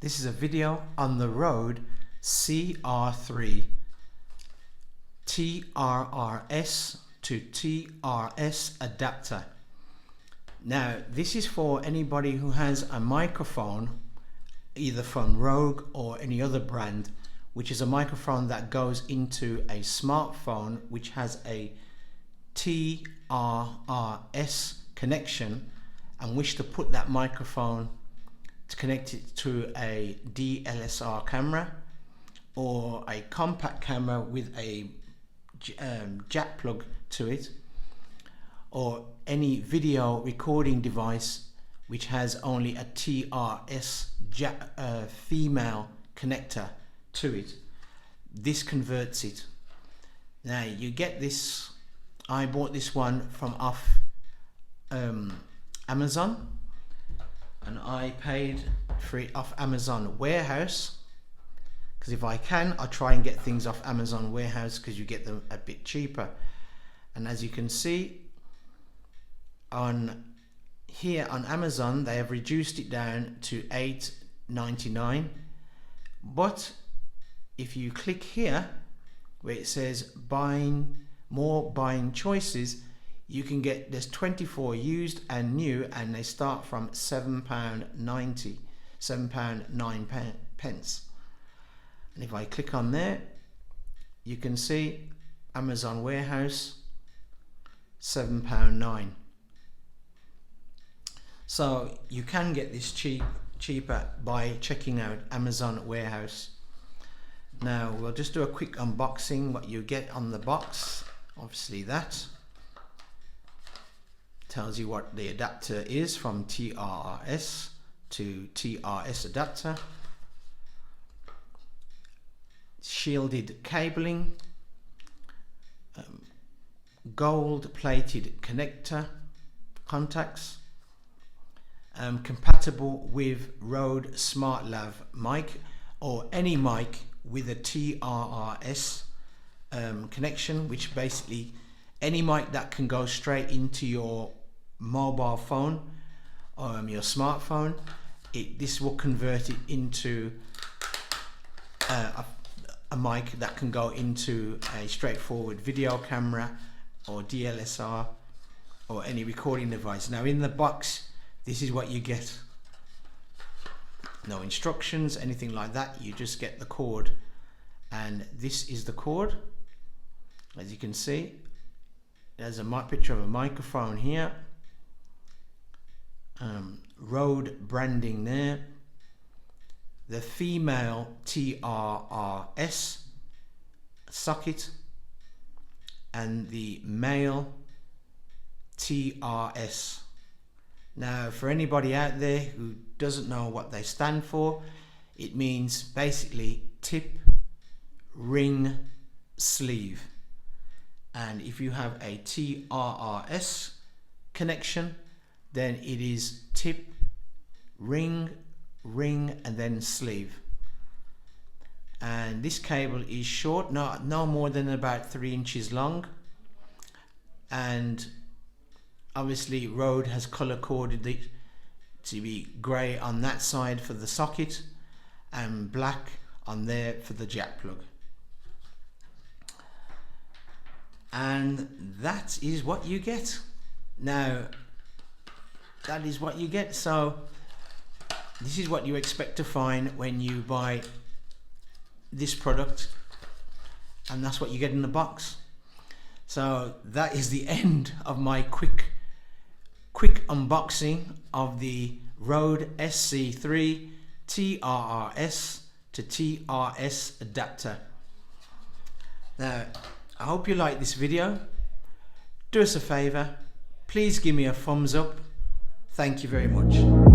This is a video on the Rode SC3 TRRS to TRS adapter. Now this is for anybody who has a microphone either from Rode or any other brand, which is a microphone that goes into a smartphone which has a TRRS connection and wish to put that microphone to connect it to a DSLR camera or a compact camera with a jack plug to it, or any video recording device which has only a TRS female connector to it. This converts it. Now you get this, I bought this one from off Amazon, and I paid for it off Amazon Warehouse, because if I can, I try and get things off Amazon Warehouse because you get them a bit cheaper. And as you can see on here on Amazon, they have reduced it down to $8.99, but if you click here where it says more buying choices, you can get, there's 24 used and new, and they start from £7.90, £7.09. And if I click on there, you can see Amazon Warehouse, £7.09. So you can get this cheaper by checking out Amazon Warehouse. Now we'll just do a quick unboxing. What you get on the box, obviously that tells you what the adapter is from TRRS to TRS adapter. Shielded cabling, gold plated connector contacts, compatible with Rode smartLav mic or any mic with a TRRS connection, which basically any mic that can go straight into your mobile phone or your smartphone. This will convert it into a mic that can go into a straightforward video camera or DSLR or any recording device. Now in the box, this is what you get. No instructions, anything like that. You just get the cord, and this is the cord. As you can see, there's a picture of a microphone here, Rode branding there, the female TRRS socket and the male TRS. Now for anybody out there who doesn't know what they stand for, it means basically tip, ring, sleeve. And if you have a TRRS connection, then it is tip, ring, and then sleeve. And this cable is short, no more than about 3 inches long, and obviously Rode has color coded it to be grey on that side for the socket and black on there for the jack plug. And that is what you get. Now that is what you get. So this is what you expect to find when you buy this product, and that's what you get in the box. So that is the end of my quick unboxing of the Rode SC3 TRRS to TRS adapter. Now I hope you like this video. Do us a favor, please give me a thumbs up. Thank you very much.